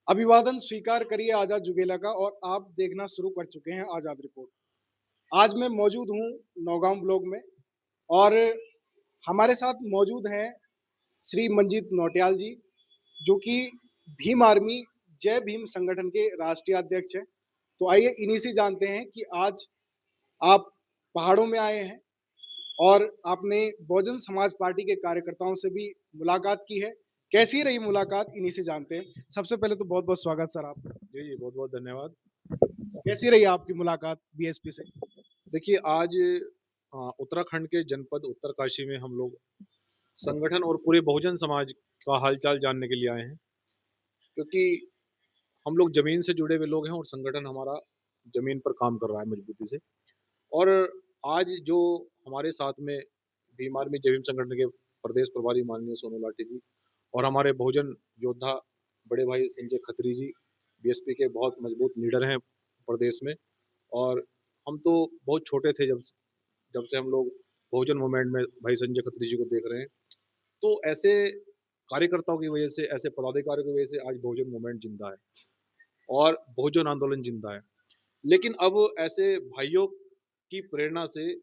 अभिवादन स्वीकार करिए आजाद जुगेला का और आप देखना शुरू कर चुके हैं आजाद रिपोर्ट। आज मैं मौजूद हूँ नौगांव ब्लॉक में और हमारे साथ मौजूद हैं श्री मंजीत नौटियाल जी, जो कि भीम आर्मी जय भीम संगठन के राष्ट्रीय अध्यक्ष हैं। तो आइए इन्हीं से जानते हैं कि आज आप पहाड़ों में आए हैं और आपने बहुजन समाज पार्टी के कार्यकर्ताओं से भी मुलाकात की है। कैसी रही मुलाकात, इन्हीं से जानते हैं। सबसे पहले तो बहुत-बहुत स्वागत सर आपका। जी, बहुत-बहुत धन्यवाद। कैसी रही आपकी मुलाकात बीएसपी से? देखिए आज उत्तराखंड के जनपद उत्तरकाशी में हम लोग संगठन और पूरे बहुजन समाज का हालचाल जानने के लिए आए हैं, क्योंकि हम लोग ज़मीन से जुड़े हुए लोग हैं और संगठन हमारा ज़मीन पर काम कर रहा है मजबूती से। और आज जो हमारे साथ में भीम आर्मी जय भीम संगठन के प्रदेश प्रभारी माननीय सोनू लाठी जी और हमारे बहुजन योद्धा बड़े भाई संजय खत्री जी, बीएसपी के बहुत मजबूत लीडर हैं प्रदेश में। और हम तो बहुत छोटे थे जब जब से हम लोग बहुजन मूवमेंट में भाई संजय खत्री जी को देख रहे हैं। तो ऐसे कार्यकर्ताओं की वजह से, ऐसे पदाधिकारियों की वजह से आज बहुजन मूवमेंट ज़िंदा है और बहुजन आंदोलन ज़िंदा है। लेकिन अब ऐसे भाइयों की प्रेरणा से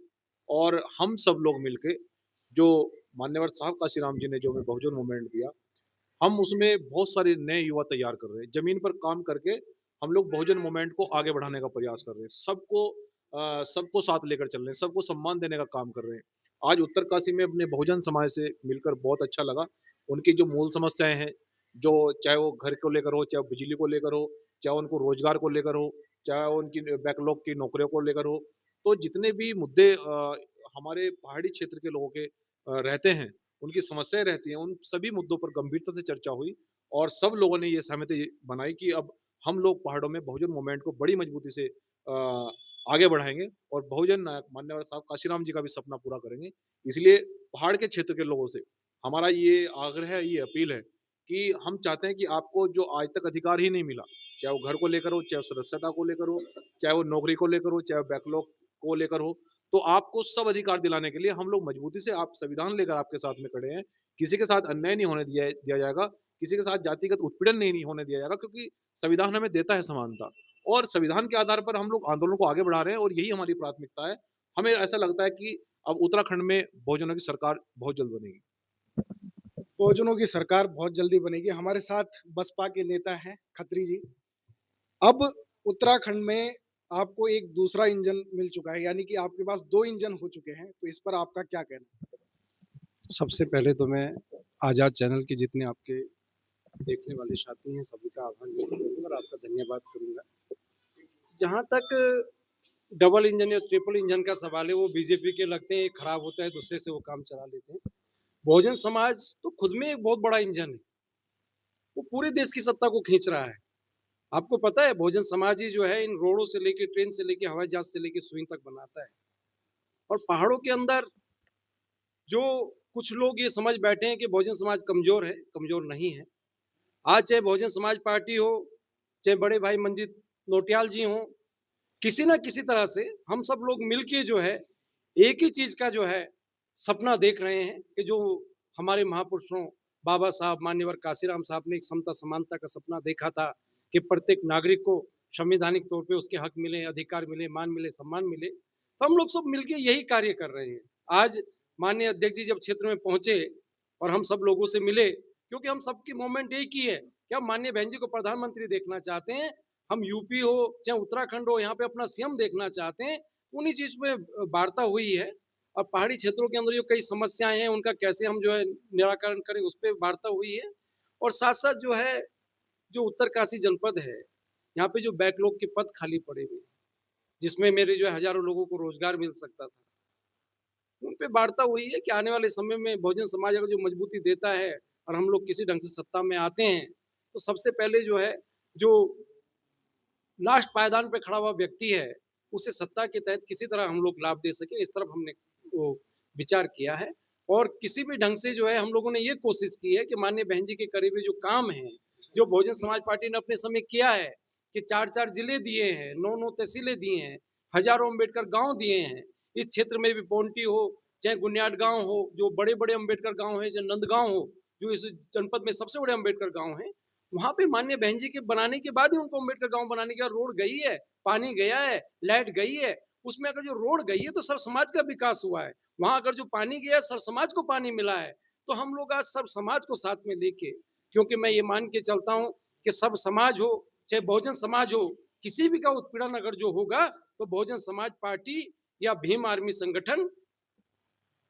और हम सब लोग मिलके जो मान्यवर साहब काशीराम जी ने जो हमें बहुजन मूवमेंट दिया, हम उसमें बहुत सारे नए युवा तैयार कर रहे हैं। ज़मीन पर काम करके हम लोग बहुजन मूवमेंट को आगे बढ़ाने का प्रयास कर रहे हैं। सबको साथ लेकर चल रहे हैं, सबको सम्मान देने का काम कर रहे हैं। आज उत्तरकाशी में अपने बहुजन समाज से मिलकर बहुत अच्छा लगा। उनकी जो मूल समस्याएँ हैं, जो चाहे वो घर को लेकर हो, चाहे वो बिजली को लेकर हो, चाहे उनको रोज़गार को लेकर हो, चाहे वो उनकी बैकलॉग की नौकरियों को लेकर हो, तो जितने भी मुद्दे हमारे पहाड़ी क्षेत्र के लोगों के रहते हैं, उनकी समस्याएँ रहती हैं, उन सभी मुद्दों पर गंभीरता से चर्चा हुई और सब लोगों ने ये सहमति बनाई कि अब हम लोग पहाड़ों में बहुजन मूवमेंट को बड़ी मजबूती से आगे बढ़ाएँगे और बहुजन नायक मान्यवर साहब काशीराम जी का भी सपना पूरा करेंगे। इसलिए पहाड़ के क्षेत्र के लोगों से हमारा ये आग्रह है, ये अपील है कि हम चाहते हैं कि आपको जो आज तक अधिकार ही नहीं मिला, चाहे वो घर को लेकर हो, चाहे वो सदस्यता को लेकर हो, चाहे वो नौकरी को लेकर हो, चाहे वो बैकलॉग को लेकर हो, तो आपको सब अधिकार दिलाने के लिए हम लोग मजबूती से आप संविधान लेकर आपके साथ में खड़े हैं। किसी के साथ अन्याय नहीं होने दिया जाएगा, किसी के साथ जातिगत उत्पीड़न नहीं होने दिया जाएगा, क्योंकि संविधान हमें देता है समानता और संविधान के आधार पर हम लोग आंदोलन को आगे बढ़ा रहे हैं और यही हमारी प्राथमिकता है। हमें ऐसा लगता है कि अब उत्तराखंड में बहुजनों की सरकार बहुत जल्द बनेगी। बहुजनों की सरकार बहुत जल्दी बनेगी। हमारे साथ बसपा के नेता हैं खत्री जी। अब उत्तराखंड में आपको एक दूसरा इंजन मिल चुका है, यानी कि आपके पास 2 इंजन हो चुके हैं, तो इस पर आपका क्या कहना है? सबसे पहले तो मैं आज़ाद चैनल के जितने आपके देखने वाले साथी हैं, सभी का आभार व्यक्त करूँगा और आपका धन्यवाद करूँगा। जहाँ तक डबल इंजन या ट्रिपल इंजन का सवाल है, वो बीजेपी के लगते हैं, एक खराब होता है, दूसरे से वो काम चला लेते हैं। बहुजन समाज तो खुद में एक बहुत बड़ा इंजन है, वो पूरे देश की सत्ता को खींच रहा है। आपको पता है बहुजन समाज ही जो है इन रोडों से लेके, ट्रेन से लेके, हवाई जहाज से लेके सुई तक बनाता है। और पहाड़ों के अंदर जो कुछ लोग ये समझ बैठे हैं कि बहुजन समाज कमज़ोर है, कमज़ोर नहीं है। आज चाहे बहुजन समाज पार्टी हो, चाहे बड़े भाई मंजीत नौटियाल जी हों, किसी न किसी तरह से हम सब लोग मिलके जो है, एक ही चीज़ का जो है सपना देख रहे हैं कि जो हमारे महापुरुषों बाबा साहब, मान्यवर काशीराम साहब ने एक समता समानता का सपना देखा था कि प्रत्येक नागरिक को संवैधानिक तौर पे उसके हक मिले, अधिकार मिले, मान मिले, सम्मान मिले। तो हम लोग सब मिलके यही कार्य कर रहे हैं। आज माननीय अध्यक्ष जी जब क्षेत्र में पहुँचे और हम सब लोगों से मिले, क्योंकि हम सबकी मूवमेंट एक ही है कि हम माननीय बहन जी को प्रधानमंत्री देखना चाहते हैं। हम यूपी हो चाहे उत्तराखंड हो, यहाँ पे अपना सीएम देखना चाहते हैं। उन्हीं चीज़ में वार्ता हुई है और पहाड़ी क्षेत्रों के अंदर जो कई समस्याएँ हैं, उनका कैसे हम जो है निराकरण करें, उस पे वार्ता हुई है। और साथ-साथ जो है, जो उत्तरकाशी जनपद है, यहाँ पे जो बैकलॉग के पद खाली पड़े हुए हैं, जिसमें मेरे जो है हज़ारों लोगों को रोज़गार मिल सकता था। उन पे वार्ता हुई है कि आने वाले समय में बहुजन समाज अगर जो मजबूती देता है और हम लोग किसी ढंग से सत्ता में आते हैं, तो सबसे पहले जो है, जो लास्ट पायदान पे खड़ा हुआ व्यक्ति है, उसे सत्ता के तहत किसी तरह हम लोग लाभ दे सकें, इस तरफ हमने वो विचार किया है। और किसी भी ढंग से जो है हम लोगों ने ये कोशिश की है कि माननीय बहन जी के करीबी जो काम है, जो बहुजन समाज पार्टी ने अपने समय किया है कि 4-4 जिले दिए हैं, 9-9 तहसीलें दी हैं, हज़ारों अम्बेडकर गाँव दिए हैं। इस क्षेत्र में भी पौंटी हो, चाहे गुनियाड गाँव हो, जो बड़े-बड़े अम्बेडकर गाँव हैं, चाहे नंदगाँव हो, जो इस जनपद में सबसे बड़े अम्बेडकर गाँव हैं, वहाँ पे माननीय बहन जी के बनाने के बाद ही उनको अम्बेडकर गाँव बनाने का रोड गई है, पानी गया है, लाइट गई है। उसमें अगर जो रोड गई है तो सर्व समाज का विकास हुआ है। वहाँ अगर जो पानी गया है सर्व समाज को पानी मिला है। तो हम लोग आज सर्व समाज को साथ में लेके, क्योंकि मैं ये मान के चलता हूँ कि सब समाज हो, चाहे बहुजन समाज हो, किसी भी का उत्पीड़न अगर जो होगा तो बहुजन समाज पार्टी या भीम आर्मी संगठन,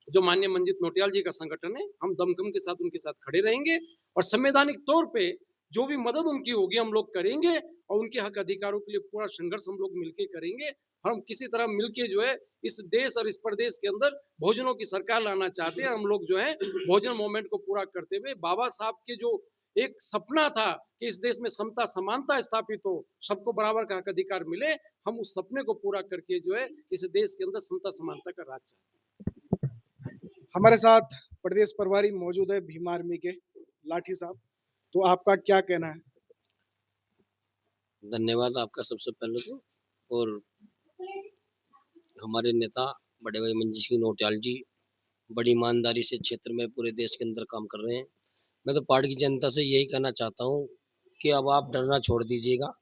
जो माननीय मंजित नौटियाल जी का संगठन है, हम दमखम के साथ उनके साथ खड़े रहेंगे और संवैधानिक तौर पे जो भी मदद उनकी होगी हम लोग करेंगे और उनके हक अधिकारों के लिए पूरा संघर्ष हम लोग मिलके करेंगे। हम किसी तरह मिलके जो है इस देश और इस प्रदेश के अंदर बहुजनों की सरकार लाना चाहते हैं। हम लोग जो है बहुजन मूवमेंट को पूरा करते हुए बाबा साहब के जो एक सपना था कि इस देश में समता समानता स्थापित हो, सबको बराबर का हक अधिकार मिले, हम उस सपने को पूरा करके जो है इस देश के अंदर समता समानता का राज चाहते हैं। हमारे साथ प्रदेश प्रभारी मौजूद है भीम आर्मी के लाठी साहब, तो आपका क्या कहना है? धन्यवाद आपका सबसे पहले तो। और हमारे नेता बड़े भाई मंजीत सिंह नौटियाल जी बड़ी ईमानदारी से क्षेत्र में पूरे देश के अंदर काम कर रहे हैं। मैं तो पार्टी की जनता से यही कहना चाहता हूँ कि अब आप डरना छोड़ दीजिएगा।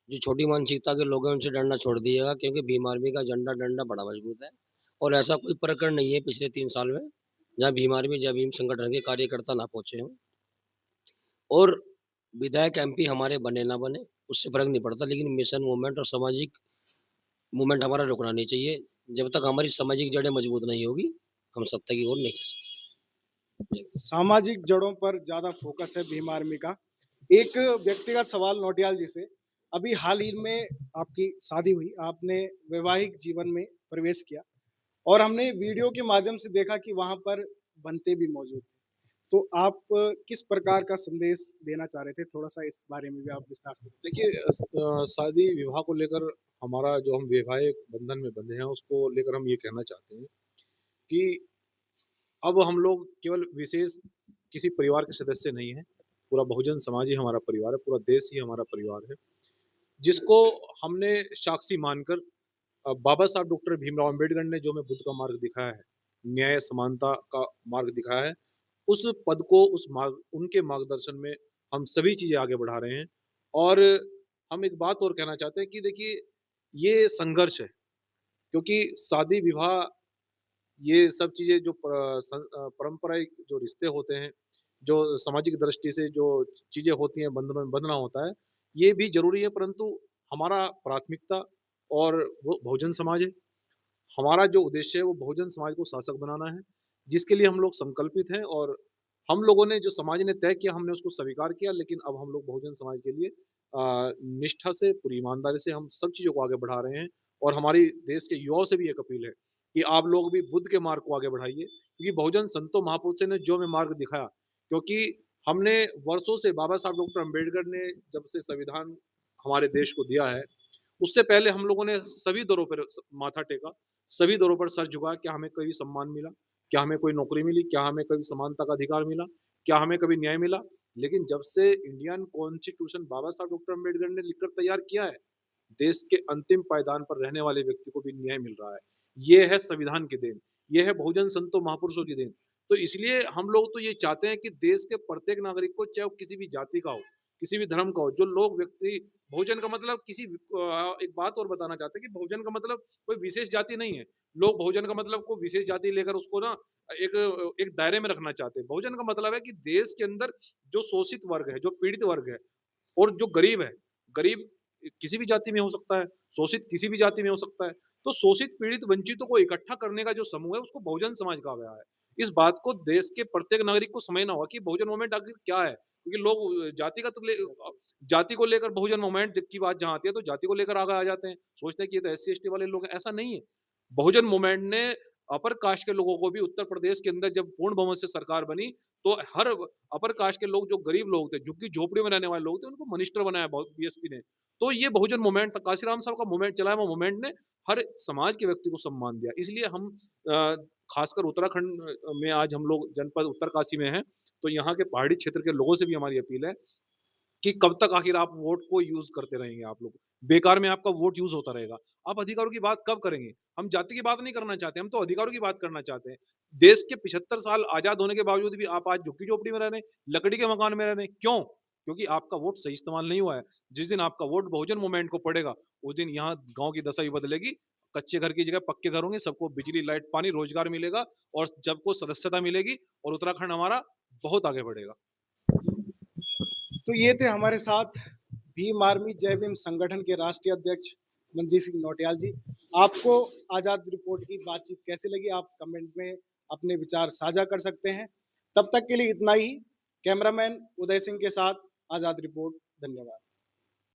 जो छोटी मानसिकता के लोग हैं उनसे डरना छोड़ दीजिएगा, क्योंकि भीम आर्मी का झंडा डंडा बड़ा मजबूत है और ऐसा कोई प्रकरण नहीं है पिछले 3 साल में जहाँ भीम आर्मी जहाँ भीम संगठन के कार्यकर्ता ना पहुंचे हों। और विधायक एमपी हमारे बने ना बने उससे फर्क नहीं पड़ता, लेकिन मिशन मूवमेंट और सामाजिक मूवमेंट हमारा रुकना नहीं चाहिए। जब तक हमारी सामाजिक जड़ें मजबूत नहीं होगी हम सत्ता की ओर नहीं जा सकते। सामाजिक जड़ों पर ज्यादा फोकस है भीम आर्मी का। एक व्यक्तिगत सवाल नौटियाल जी से, अभी हाल ही में आपकी शादी हुई, आपने वैवाहिक जीवन में प्रवेश किया और हमने वीडियो के माध्यम से देखा कि वहां पर बनते भी मौजूद थे। तो आप किस प्रकार का संदेश देना चाह रहे थे? थोड़ा सा इस बारे में भी आप विस्तार से देखिए, शादी विवाह को लेकर हमारा जो हम वैवाहिक बंधन में बंधे हैं उसको लेकर हम ये कहना चाहते हैं कि अब हम लोग केवल विशेष किसी परिवार के सदस्य नहीं हैं। पूरा बहुजन समाज ही हमारा परिवार है, पूरा देश ही हमारा परिवार है, जिसको हमने साक्षी मानकर बाबा साहब डॉक्टर भीमराव अम्बेडकर ने जो हमें बुद्ध का मार्ग दिखाया है, न्याय समानता का मार्ग दिखाया है, उस पद को उस मार्ग उनके मार्गदर्शन में हम सभी चीज़ें आगे बढ़ा रहे हैं। और हम एक बात और कहना चाहते हैं कि देखिए, ये संघर्ष है, क्योंकि शादी विवाह ये सब चीज़ें जो पारंपरिक जो रिश्ते होते हैं, जो सामाजिक दृष्टि से जो चीज़ें होती हैं, बंधनों में बंधना होता है, ये भी ज़रूरी है, परंतु हमारा प्राथमिकता और वो बहुजन समाज है। हमारा जो उद्देश्य है वो बहुजन समाज को शासक बनाना है, जिसके लिए हम लोग संकल्पित हैं। और हम लोगों ने जो समाज ने तय किया हमने उसको स्वीकार किया, लेकिन अब हम लोग बहुजन समाज के लिए निष्ठा से, पूरी ईमानदारी से हम सब चीज़ों को आगे बढ़ा रहे हैं। और हमारी देश के युवाओं से भी एक अपील है कि आप लोग भी बुद्ध के मार्ग को आगे बढ़ाइए, क्योंकि बहुजन संतों महापुरुषों ने जो हमें मार्ग दिखाया, क्योंकि हमने वर्षों से बाबा साहब डॉक्टर अम्बेडकर ने जब से संविधान हमारे देश को दिया है, उससे पहले हम लोगों ने सभी दौरों पर माथा टेका, सभी दौरों पर सर झुकाया। क्या हमें कभी सम्मान मिला? क्या हमें कोई नौकरी मिली? क्या हमें कभी समानता का अधिकार मिला? क्या हमें कभी न्याय मिला? लेकिन जब से इंडियन कॉन्स्टिट्यूशन बाबा साहब डॉक्टर अम्बेडकर ने लिखकर तैयार किया है, देश के अंतिम पायदान पर रहने वाले व्यक्ति को भी न्याय मिल रहा है। ये है संविधान की देन, ये है बहुजन संतों महापुरुषों की देन। तो इसलिए हम लोग तो ये चाहते हैं कि देश के प्रत्येक नागरिक को, चाहे वो किसी भी जाति का हो, किसी भी धर्म का हो, जो लोग व्यक्ति, बहुजन का मतलब किसी एक बात और बताना चाहते हैं कि बहुजन का मतलब कोई विशेष जाति नहीं है। लोग बहुजन का मतलब को विशेष जाति लेकर उसको ना एक दायरे में रखना चाहते हैं। बहुजन का मतलब है कि देश के अंदर जो शोषित वर्ग है, जो पीड़ित वर्ग है और जो गरीब है, गरीब किसी भी जाति में हो सकता है, शोषित किसी भी जाति में हो सकता है। तो शोषित, पीड़ित, वंचितों को इकट्ठा करने का जो समूह है उसको बहुजन समाज कहा गया है। इस बात को देश के प्रत्येक नागरिक को समझना होगा कि बहुजन मूवमेंट आखिर क्या है? क्योंकि लोग जाति को लेकर बहुजन मूवमेंट की बात जहाँ आती है तो जाति को लेकर आगे आ जाते हैं, सोचते हैं कि ये तो SC ST वाले लोग हैं। ऐसा नहीं है। बहुजन मूवमेंट ने अपर कास्ट के लोगों को भी, उत्तर प्रदेश के अंदर जब पूर्ण बहुमत से सरकार बनी तो हर अपर कास्ट के लोग, जो गरीब लोग थे, झुग्गी झोपड़ी में रहने वाले लोग थे, उनको मिनिस्टर बनाया BSP ने। तो ये बहुजन मूवमेंट था, काशीराम साहब का मूवमेंट चलाया, वो मूवमेंट ने हर समाज के व्यक्ति को सम्मान दिया। इसलिए हम खासकर उत्तराखंड में आज हम लोग जनपद उत्तरकाशी में हैं, तो यहाँ के पहाड़ी क्षेत्र के लोगों से भी हमारी अपील है कि कब तक आखिर आप वोट को यूज करते रहेंगे? आप लोग बेकार में आपका वोट यूज होता रहेगा। आप अधिकारों की बात कब करेंगे? हम जाति की बात नहीं करना चाहते, हम तो अधिकारों की बात करना चाहते हैं। देश के 75 साल आजाद होने के बावजूद भी आप आज झुग्गी झोपड़ी में रह रहे हैं, लकड़ी के मकान में रह रहे हैं। क्यों? क्योंकि आपका वोट सही इस्तेमाल नहीं हुआ है। जिस दिन आपका वोट बहुजन मूवमेंट को पड़ेगा, उस दिन यहाँ गाँव की दशा भी बदलेगी। कच्चे घर की जगह पक्के घर होंगे, सबको बिजली, लाइट, पानी, रोजगार मिलेगा और सबको सदस्यता मिलेगी और उत्तराखंड हमारा बहुत आगे बढ़ेगा। तो ये थे हमारे साथ भीम आर्मी जय भीम संगठन के राष्ट्रीय अध्यक्ष मंजीत सिंह नौटियाल जी। आपको आजाद रिपोर्ट की बातचीत कैसी लगी, आप कमेंट में अपने विचार साझा कर सकते हैं। तब तक के लिए इतना ही। कैमरामैन उदय सिंह के साथ आजाद रिपोर्ट। धन्यवाद।